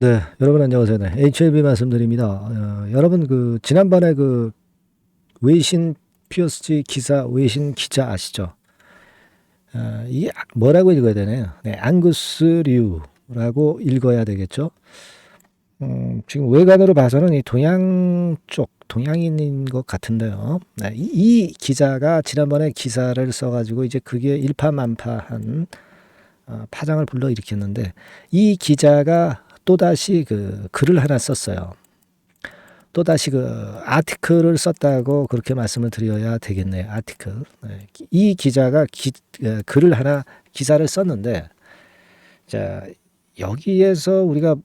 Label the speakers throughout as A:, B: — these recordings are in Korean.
A: 네, 여러분 안녕하세요. 네, HLB 말씀드립니다. 여러분 지난번에 외신 피어스지 기사 외신 기자 아시죠? 이게 뭐라고 읽어야 되나요? 네, 앙구스 류라고 읽어야 되겠죠? 지금 외관으로 봐서는 이 동양 쪽 동양인인 것 같은데요. 네, 이 기자가 지난번에 기사를 써가지고 이제 그게 일파만파한 파장을 불러일으켰는데 이 기자가 또다시 글을 하나 썼어요. 또다시 아티클을 썼다고 그렇게 말씀을 드려야 되겠네요. 아티클. 네. 이 기자가 글을 하나 기사를 썼는데 자, 여기에서 우리가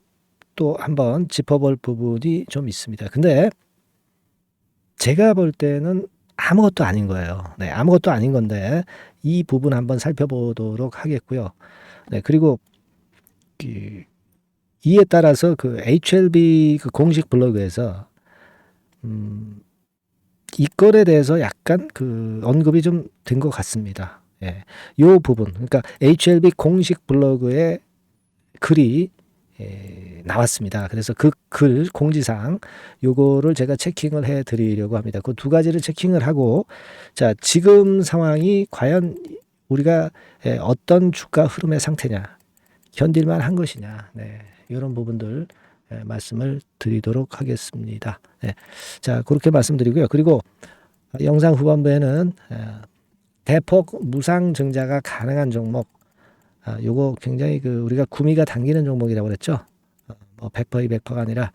A: 또 한번 짚어볼 부분이 좀 있습니다. 근데 제가 볼 때는 아무것도 아닌 거예요. 네, 아무것도 아닌 건데 이 부분 한번 살펴보도록 하겠고요. 네, 그리고 이에 따라서 HLB 공식 블로그에서 이 건에 대해서 약간 언급이 좀 된 것 같습니다. 예. 요 부분, 그러니까 HLB 공식 블로그에 글이 나왔습니다. 그래서 그 글 공지사항 요거를 제가 체킹을 해 드리려고 합니다. 그 두 가지를 체킹을 하고 자, 지금 상황이 과연 우리가 어떤 주가 흐름의 상태냐, 견딜만 한 것이냐, 네, 이런 부분들 말씀을 드리도록 하겠습니다. 네. 자, 그렇게 말씀드리고요. 그리고 영상 후반부에는 대폭 무상 증자가 가능한 종목, 요거 굉장히 우리가 구미가 당기는 종목이라고 그랬죠. 뭐 100%, 200%가 아니라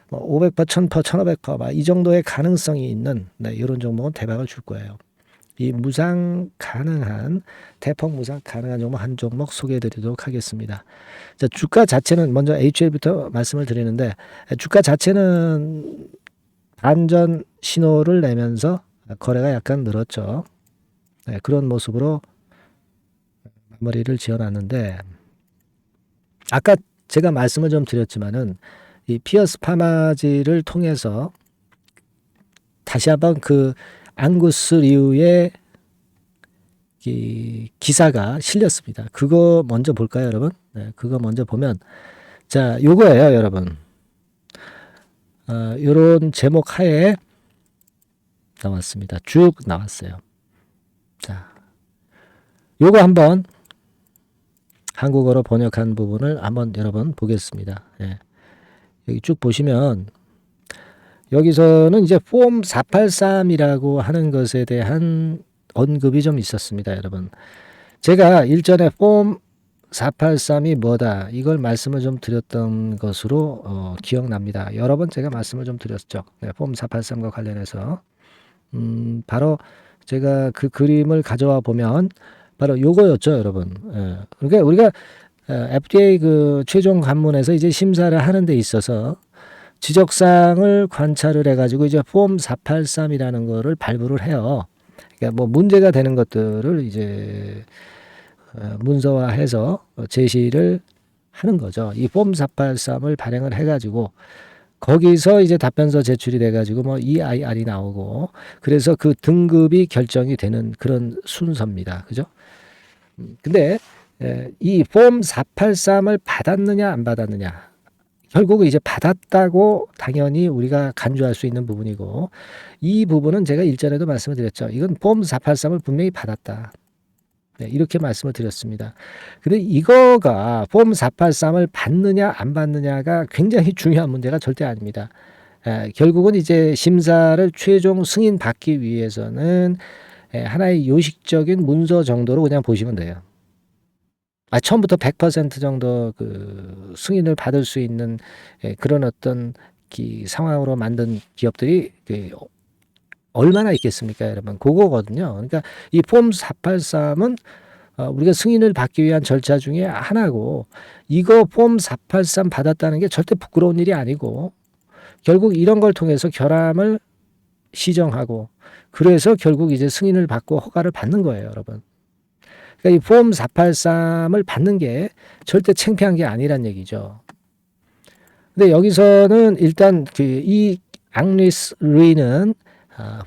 A: 뭐 500%, 1000%, 1500%, 이 정도의 가능성이 있는 이런 종목은 대박을 줄 거예요. 이 무상 가능한 대폭 무상 가능한 종목 한 종목 소개해 드리도록 하겠습니다. 자, 주가 자체는 먼저 HL부터 말씀을 드리는데 주가 자체는 반전 신호를 내면서 거래가 약간 늘었죠. 네, 그런 모습으로 마무리를 지어놨는데 아까 제가 말씀을 좀 드렸지만은 이 피어스 파마지를 통해서 다시 한번 앙구스 리우의 기사가 실렸습니다. 그거 먼저 볼까요, 여러분? 네, 그거 먼저 보면 자, 요거예요, 여러분. 요런 제목 하에 나왔습니다. 쭉 나왔어요. 자, 요거 한번 한국어로 번역한 부분을 한번 여러분 보겠습니다. 예. 여기 쭉 보시면 여기서는 이제 폼 483이라고 하는 것에 대한 언급이 좀 있었습니다, 여러분. 제가 일전에 폼 483이 뭐다 이걸 말씀을 좀 드렸던 것으로 기억납니다. 여러 번 제가 말씀을 좀 드렸죠. 네, 폼 483과 관련해서 바로 제가 그 그림을 가져와 보면 바로 요거였죠, 여러분. 예. 그러니까 우리가 FDA 최종 관문에서 이제 심사를 하는 데 있어서 지적사항을 관찰을 해가지고 이제 폼 483이라는 거를 발부를 해요. 그러니까 뭐 문제가 되는 것들을 이제 문서화해서 제시를 하는 거죠. 이 폼 483을 발행을 해가지고 거기서 이제 답변서 제출이 돼가지고 뭐 EIR이 나오고 그래서 그 등급이 결정이 되는 그런 순서입니다. 그죠? 근데 이 폼 483을 받았느냐 안 받았느냐 결국은 이제 받았다고 당연히 우리가 간주할 수 있는 부분이고 이 부분은 제가 일전에도 말씀을 드렸죠. 이건 폼 483을 분명히 받았다. 네, 이렇게 말씀을 드렸습니다. 근데 이거가 폼 483을 받느냐 안 받느냐가 굉장히 중요한 문제가 절대 아닙니다. 결국은 이제 심사를 최종 승인 받기 위해서는 하나의 요식적인 문서 정도로 그냥 보시면 돼요. 처음부터 100% 정도 승인을 받을 수 있는 그런 어떤 상황으로 만든 기업들이 얼마나 있겠습니까, 여러분? 그거거든요. 그러니까 이 폼 483은 우리가 승인을 받기 위한 절차 중에 하나고 이거 폼 483 받았다는 게 절대 부끄러운 일이 아니고 결국 이런 걸 통해서 결함을 시정하고 그래서 결국 이제 승인을 받고 허가를 받는 거예요, 여러분. 그러니까 이 폼 483을 받는 게 절대 창피한 게 아니란 얘기죠. 근데 여기서는 일단 이 앙리스 루이는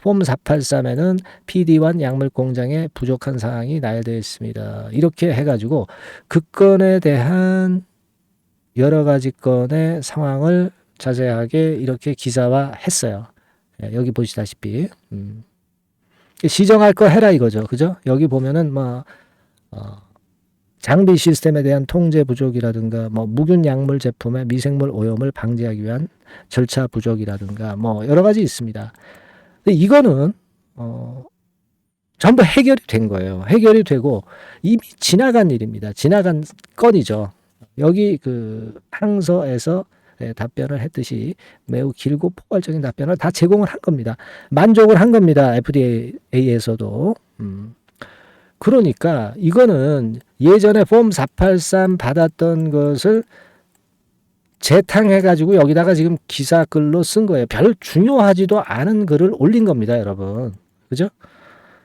A: 폼 483에는 PD1 약물 공장에 부족한 사항이 나열되어 있습니다. 이렇게 해가지고 그 건에 대한 여러 가지 건의 상황을 자세하게 이렇게 기사화했어요. 예, 여기 보시다시피 시정할 거 해라 이거죠. 그죠? 여기 보면은 뭐 장비 시스템에 대한 통제 부족이라든가 뭐 무균 약물 제품의 미생물 오염을 방지하기 위한 절차 부족이라든가 뭐 여러 가지 있습니다. 근데 이거는 전부 해결이 된 거예요. 해결이 되고 이미 지나간 일입니다. 지나간 건이죠. 여기 그 항서에서 답변을 했듯이 매우 길고 포괄적인 답변을 다 제공을 한 겁니다. 만족을 한 겁니다. FDA에서도. 그러니까 이거는 예전에 폼 483 받았던 것을 재탕해가지고 여기다가 지금 기사글로 쓴 거예요. 별 중요하지도 않은 글을 올린 겁니다, 여러분. 그죠?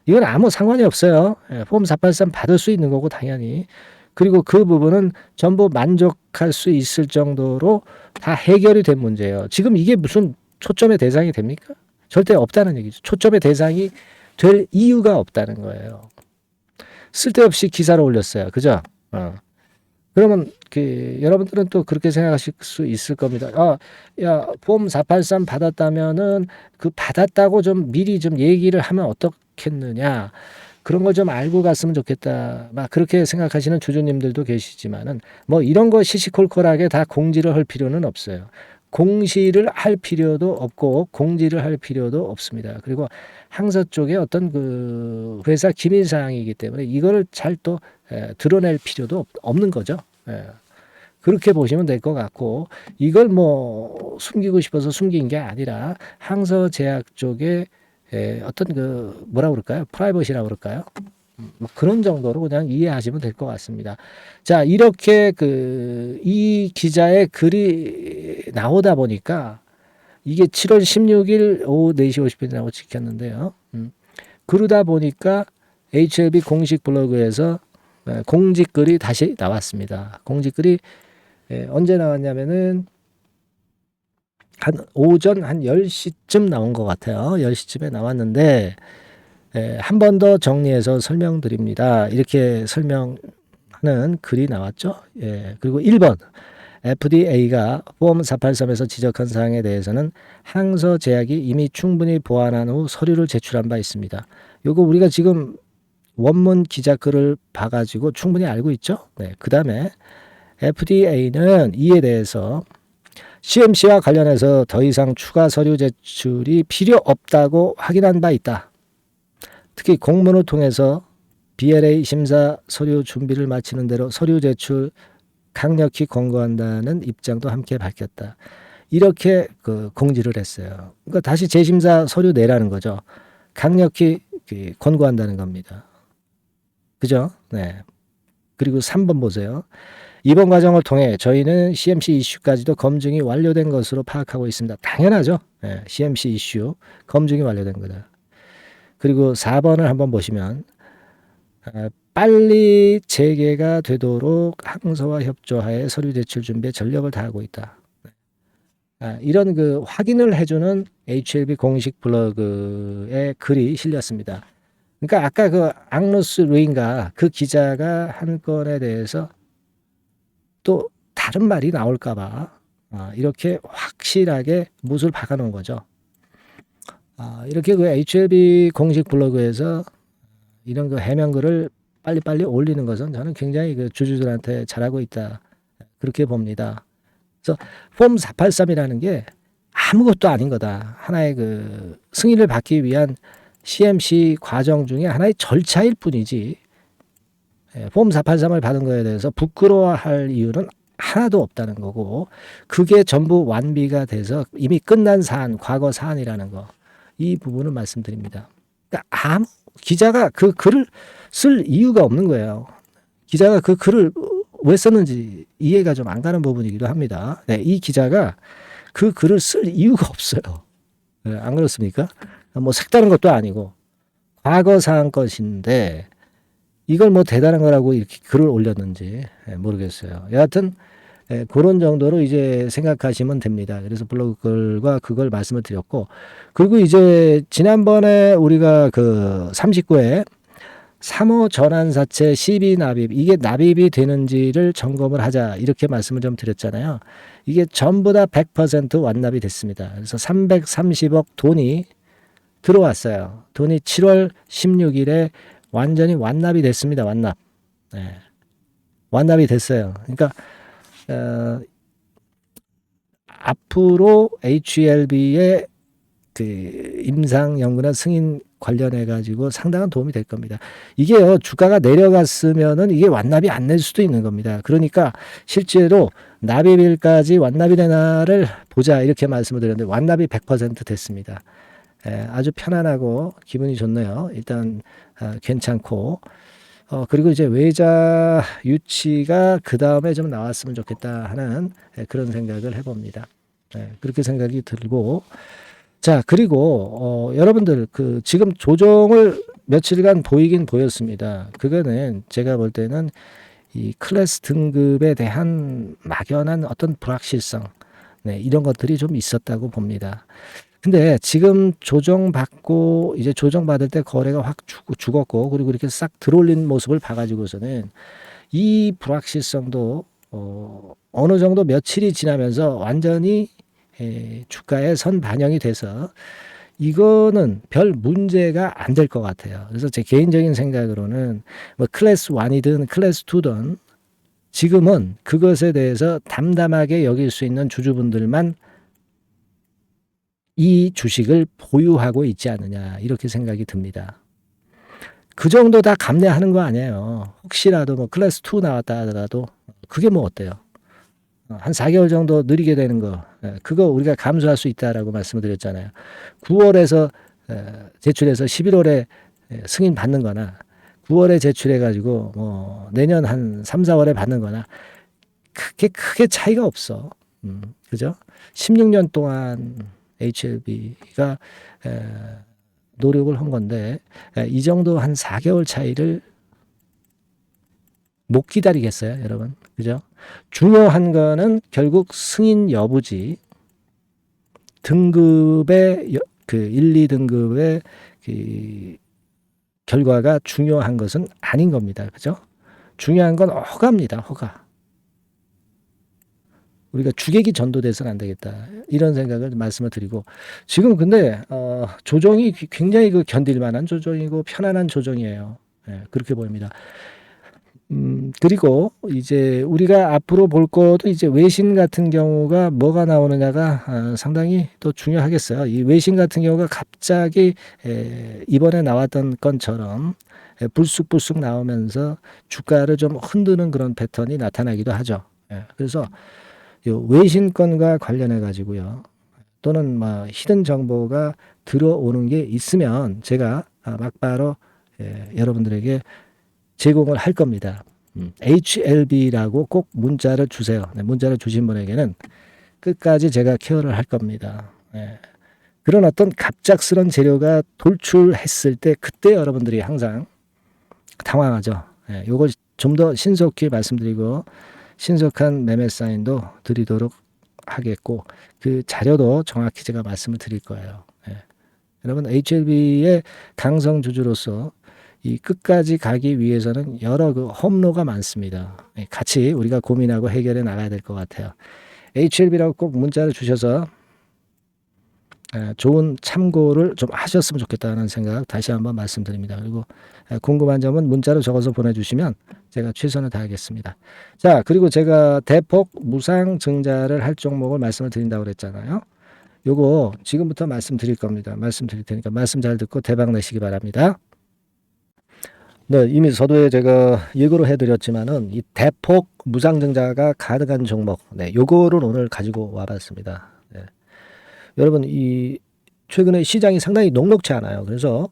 A: 이건 아무 상관이 없어요. 폼 483 받을 수 있는 거고, 당연히. 그리고 그 부분은 전부 만족할 수 있을 정도로 다 해결이 된 문제예요. 지금 이게 무슨 초점의 대상이 됩니까? 절대 없다는 얘기죠. 초점의 대상이 될 이유가 없다는 거예요. 쓸데없이 기사를 올렸어요. 그죠? 그러면 여러분들은 또 그렇게 생각하실 수 있을 겁니다. 야, 폼 483 받았다면은 그 받았다고 좀 미리 좀 얘기를 하면 어떻겠느냐. 그런 걸 좀 알고 갔으면 좋겠다. 막 그렇게 생각하시는 주주님들도 계시지만은 뭐 이런 거 시시콜콜하게 다 공지를 할 필요는 없어요. 공시를 할 필요도 없고 공지를 할 필요도 없습니다. 그리고 항서 쪽에 어떤 그 회사 기밀 사항이기 때문에 이거를 잘 또 드러낼 필요도 없는 거죠. 그렇게 보시면 될 것 같고 이걸 뭐 숨기고 싶어서 숨긴 게 아니라 항서 제약 쪽에 어떤 그 뭐라 그럴까요? 프라이버시라고 그럴까요? 뭐 그런 정도로 그냥 이해하시면 될 것 같습니다. 자, 이렇게 이 기자의 글이 나오다 보니까 이게 7월 16일 오후 4시 50분이라고 찍혔는데요. 그러다 보니까 HLB 공식 블로그에서 공지글이 다시 나왔습니다. 공지글이 언제 나왔냐면은 한 오전 한 10시쯤 나온 것 같아요. 10시쯤에 나왔는데 한 번 더 정리해서 설명드립니다. 이렇게 설명하는 글이 나왔죠. 그리고 1번 FDA가 폼 483에서 지적한 사항에 대해서는 항서 제약이 이미 충분히 보완한 후 서류를 제출한 바 있습니다. 요거 우리가 지금 원문 기자글을 봐가지고 충분히 알고 있죠. 그 다음에 FDA는 이에 대해서 CMC와 관련해서 더 이상 추가 서류 제출이 필요 없다고 확인한 바 있다. 특히 공문을 통해서 BLA 심사 서류 준비를 마치는 대로 서류 제출 강력히 권고한다는 입장도 함께 밝혔다. 이렇게 공지를 했어요. 그러니까 다시 재심사 서류 내라는 거죠. 강력히 권고한다는 겁니다. 그죠? 네. 그리고 3번 보세요. 이번 과정을 통해 저희는 CMC 이슈까지도 검증이 완료된 것으로 파악하고 있습니다. 당연하죠. CMC 이슈 검증이 완료된 거다. 그리고 4번을 한번 보시면 빨리 재개가 되도록 항서와 협조하에 서류 제출 준비에 전력을 다하고 있다. 이런 확인을 해주는 HLB 공식 블로그에 글이 실렸습니다. 그러니까 아까 앙루스 루인가 그 기자가 한 건에 대해서 또 다른 말이 나올까봐 이렇게 확실하게 못을 박아놓은 거죠. 이렇게 HLB 공식 블로그에서 이런 해명글을 빨리빨리 올리는 것은 저는 굉장히 주주들한테 잘하고 있다. 그렇게 봅니다. 그래서 폼 483이라는 게 아무것도 아닌 거다. 하나의 승인을 받기 위한 CMC 과정 중에 하나의 절차일 뿐이지 폼 483을 받은 거에 대해서 부끄러워할 이유는 하나도 없다는 거고 그게 전부 완비가 돼서 이미 끝난 사안, 과거 사안이라는 거. 이 부분을 말씀드립니다. 그러니까 기자가 그 글을 쓸 이유가 없는 거예요. 기자가 그 글을 왜 썼는지 이해가 좀 안 가는 부분이기도 합니다. 이 기자가 그 글을 쓸 이유가 없어요. 안 그렇습니까? 뭐 색다른 것도 아니고 과거 사안 것인데 이걸 뭐 대단한 거라고 이렇게 글을 올렸는지 모르겠어요. 여하튼 그런 정도로 이제 생각하시면 됩니다. 그래서 블로그 글과 그걸 말씀을 드렸고 그리고 이제 지난번에 우리가 39회 3호 전환사채 12 납입, 이게 납입이 되는지를 점검을 하자, 이렇게 말씀을 좀 드렸잖아요. 이게 전부 다 100% 완납이 됐습니다. 그래서 330억 돈이 들어왔어요. 돈이 7월 16일에 완전히 완납이 됐습니다. 완납. 네. 완납이 됐어요. 그러니까 앞으로 HLB의 그 임상 연구나 승인 관련해 가지고 상당한 도움이 될 겁니다. 이게요, 주가가 내려갔으면은 이게 완납이 안 될 수도 있는 겁니다. 그러니까 실제로 납입일까지 완납이 되나를 보자, 이렇게 말씀을 드렸는데 완납이 100% 됐습니다. 아주 편안하고 기분이 좋네요. 일단 괜찮고, 그리고 이제 외자 유치가 그 다음에 좀 나왔으면 좋겠다 하는 그런 생각을 해봅니다. 그렇게 생각이 들고, 자, 그리고 여러분들 그 지금 조정을 며칠간 보이긴 보였습니다. 그거는 제가 볼 때는 이 클래스 등급에 대한 막연한 어떤 불확실성, 네, 이런 것들이 좀 있었다고 봅니다. 근데 지금 조정받고 이제 조정받을 때 거래가 확 죽었고, 그리고 이렇게 싹 들어올린 모습을 봐가지고서는 이 불확실성도 어느 정도 며칠이 지나면서 완전히 주가에 선 반영이 돼서 이거는 별 문제가 안 될 것 같아요. 그래서 제 개인적인 생각으로는 뭐 클래스 1이든 클래스 2든 지금은 그것에 대해서 담담하게 여길 수 있는 주주분들만 이 주식을 보유하고 있지 않느냐, 이렇게 생각이 듭니다. 그 정도 다 감내하는 거 아니에요. 혹시라도 뭐 클래스 2 나왔다 하더라도 그게 뭐 어때요? 한 4개월 정도 느리게 되는 거, 그거 우리가 감수할 수 있다라고 말씀을 드렸잖아요. 9월에서 제출해서 11월에 승인 받는 거나 9월에 제출해 가지고 뭐 내년 한 3, 4월에 받는 거나 크게 차이가 없어. 그죠? 16년 동안 HLB가 노력을 한 건데 이 정도 한 4개월 차이를 못 기다리겠어요, 여러분. 그죠? 중요한 거는 결국 승인 여부지, 등급의 그 1, 2등급의 그 결과가 중요한 것은 아닌 겁니다. 그죠? 중요한 건 허가입니다. 허가. 우리가 주객이 전도돼서는 안 되겠다, 이런 생각을 말씀을 드리고, 지금 근데 조정이 굉장히 그 견딜 만한 조정이고 편안한 조정이에요. 그렇게 보입니다. 그리고 이제 우리가 앞으로 볼 것도 이제 외신 같은 경우가 뭐가 나오느냐가 상당히 또 중요하겠어요. 이 외신 같은 경우가 갑자기 이번에 나왔던 건처럼 불쑥불쑥 나오면서 주가를 좀 흔드는 그런 패턴이 나타나기도 하죠. 그래서 요 외신건과 관련해 가지고요, 또는 뭐 히든 정보가 들어오는 게 있으면 제가 막바로 여러분들에게 제공을 할 겁니다. HLB라고 꼭 문자를 주세요. 문자를 주신 분에게는 끝까지 제가 케어를 할 겁니다. 그런 어떤 갑작스런 재료가 돌출했을 때 그때 여러분들이 항상 당황하죠. 요걸 좀 더 신속히 말씀드리고 신속한 매매 사인도 드리도록 하겠고, 그 자료도 정확히 제가 말씀을 드릴 거예요. 여러분, HLB의 강성 주주로서 이 끝까지 가기 위해서는 여러 그 험로가 많습니다. 같이 우리가 고민하고 해결해 나가야 될 것 같아요. HLB라고 꼭 문자를 주셔서 좋은 참고를 좀 하셨으면 좋겠다는 생각 다시 한번 말씀드립니다. 그리고 궁금한 점은 문자로 적어서 보내주시면 제가 최선을 다하겠습니다. 자, 그리고 제가 대폭 무상증자를 할 종목을 말씀을 드린다고 그랬잖아요. 요거 지금부터 말씀드릴 겁니다. 말씀드릴 테니까 말씀 잘 듣고 대박 내시기 바랍니다. 네, 이미 서두에 제가 예고를 해드렸지만은 이 대폭 무상증자가 가능한 종목, 요거를 오늘 가지고 와봤습니다. 여러분, 이 최근에 시장이 상당히 녹록지 않아요. 그래서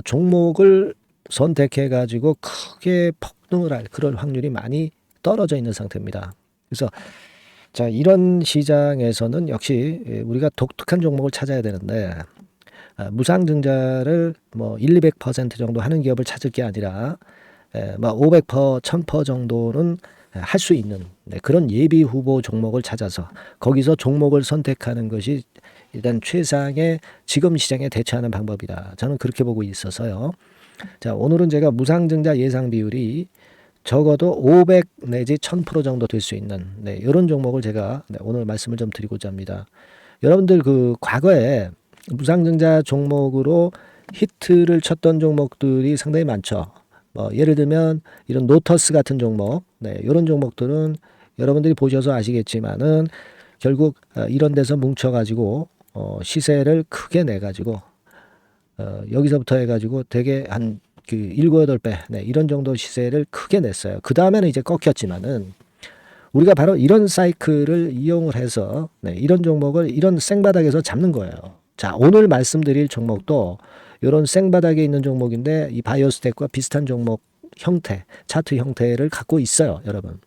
A: 종목을 선택해 가지고 크게 폭등을 할 그럴 확률이 많이 떨어져 있는 상태입니다. 그래서 자, 이런 시장에서는 역시 우리가 독특한 종목을 찾아야 되는데, 무상증자를 뭐 1, 200% 정도 하는 기업을 찾을 게 아니라 뭐 500%, 1000% 정도는 할 수 있는 그런 예비 후보 종목을 찾아서 거기서 종목을 선택하는 것이 일단 최상의 지금 시장에 대처하는 방법이다. 저는 그렇게 보고 있어서요. 자, 오늘은 제가 무상증자 예상 비율이 적어도 500 내지 1000% 정도 될 수 있는 이런 종목을 제가 오늘 말씀을 좀 드리고자 합니다. 여러분들 그 과거에 무상증자 종목으로 히트를 쳤던 종목들이 상당히 많죠. 예를 들면 이런 노터스 같은 종목, 이런 종목들은 여러분들이 보셔서 아시겠지만은 결국 이런 데서 뭉쳐가지고 시세를 크게 내가지고 여기서부터 해가지고 되게 한 그 7, 8배 이런 정도 시세를 크게 냈어요. 그 다음에는 이제 꺾였지만은 우리가 바로 이런 사이클을 이용을 해서 이런 종목을 이런 생바닥에서 잡는 거예요. 자, 오늘 말씀드릴 종목도 이런 생바닥에 있는 종목인데 이 바이오스텍과 비슷한 종목 형태, 차트 형태를 갖고 있어요, 여러분.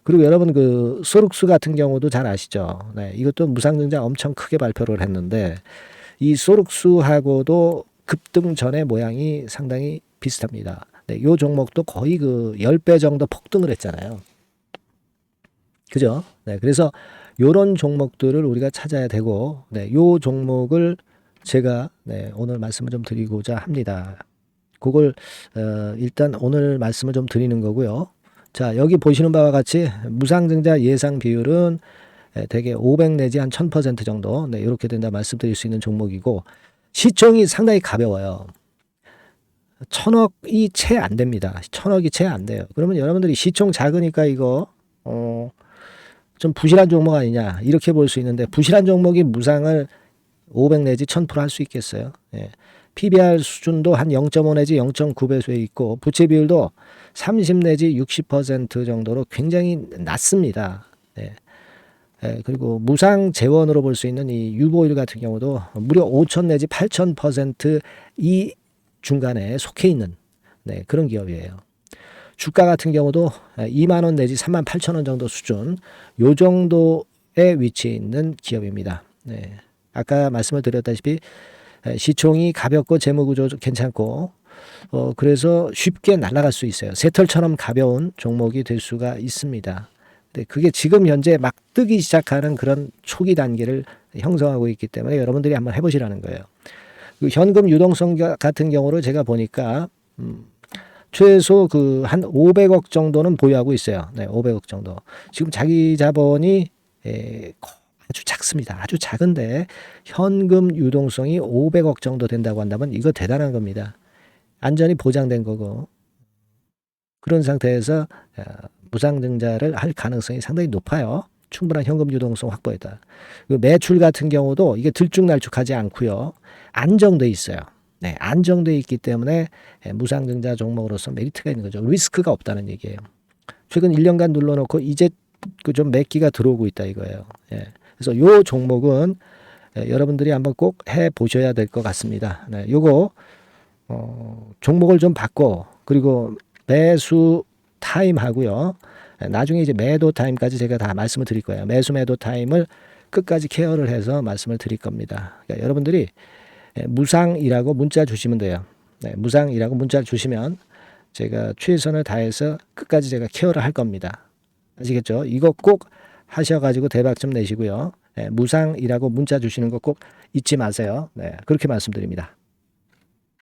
A: 그리고 여러분 그 소룩스 같은 경우도 잘 아시죠? 이것도 무상증자 엄청 크게 발표를 했는데 이 소룩스하고도 급등 전의 모양이 상당히 비슷합니다. 이 종목도 거의 그 10배 정도 폭등을 했잖아요. 그죠? 그래서 요런 종목들을 우리가 찾아야 되고, 요 종목을 제가 오늘 말씀을 좀 드리고자 합니다. 그걸 일단 오늘 말씀을 좀 드리는 거고요. 자, 여기 보시는 바와 같이 무상증자 예상 비율은 대개 500 내지 한 1000% 정도 이렇게 된다 말씀드릴 수 있는 종목이고 시총이 상당히 가벼워요. 1000억이 채 안 됩니다. 1000억이 채 안 돼요. 그러면 여러분들이 시총 작으니까 이거 좀 부실한 종목 아니냐 이렇게 볼 수 있는데 부실한 종목이 무상을 500 내지 1000% 할 수 있겠어요. PBR 수준도 한 0.5 내지 0.9배수에 있고 부채 비율도 30 내지 60% 정도로 굉장히 낮습니다. 그리고 무상 재원으로 볼 수 있는 이 유보율 같은 경우도 무려 5000 내지 8000% 이 중간에 속해 있는 그런 기업이에요. 주가 같은 경우도 2만 원 내지 3만 8천 원 정도 수준 요 정도에 위치해 있는 기업입니다. 아까 말씀을 드렸다시피 시총이 가볍고 재무구조 괜찮고 그래서 쉽게 날아갈 수 있어요. 새털처럼 가벼운 종목이 될 수가 있습니다. 그게 지금 현재 막 뜨기 시작하는 그런 초기 단계를 형성하고 있기 때문에 여러분들이 한번 해보시라는 거예요. 그 현금 유동성 같은 경우로 제가 보니까 최소 그 한 500억 정도는 보유하고 있어요. 500억 정도. 지금 자기 자본이 아주 작습니다. 아주 작은데 현금 유동성이 500억 정도 된다고 한다면 이거 대단한 겁니다. 안전이 보장된 거고 그런 상태에서 무상증자를 할 가능성이 상당히 높아요. 충분한 현금 유동성 확보했다. 매출 같은 경우도 이게 들쭉날쭉하지 않고요. 안정돼 있어요. 안정돼 있기 때문에 무상증자 종목으로서 메리트가 있는 거죠. 리스크가 없다는 얘기예요. 최근 1년간 눌러놓고 이제 그 좀 매기가 들어오고 있다 이거예요. 그래서 요 종목은 여러분들이 한번 꼭 해 보셔야 될 것 같습니다. 요거 종목을 좀 바꿔 그리고 매수 타임 하고요. 나중에 이제 매도 타임까지 제가 다 말씀을 드릴 거예요. 매도 타임을 끝까지 케어를 해서 말씀을 드릴 겁니다. 그러니까 여러분들이 무상이라고 문자 주시면 돼요. 무상이라고 문자 주시면 제가 최선을 다해서 끝까지 제가 케어를 할 겁니다. 아시겠죠? 이거 꼭 하셔가지고 대박 좀 내시고요. 무상이라고 문자 주시는 거 꼭 잊지 마세요. 그렇게 말씀드립니다.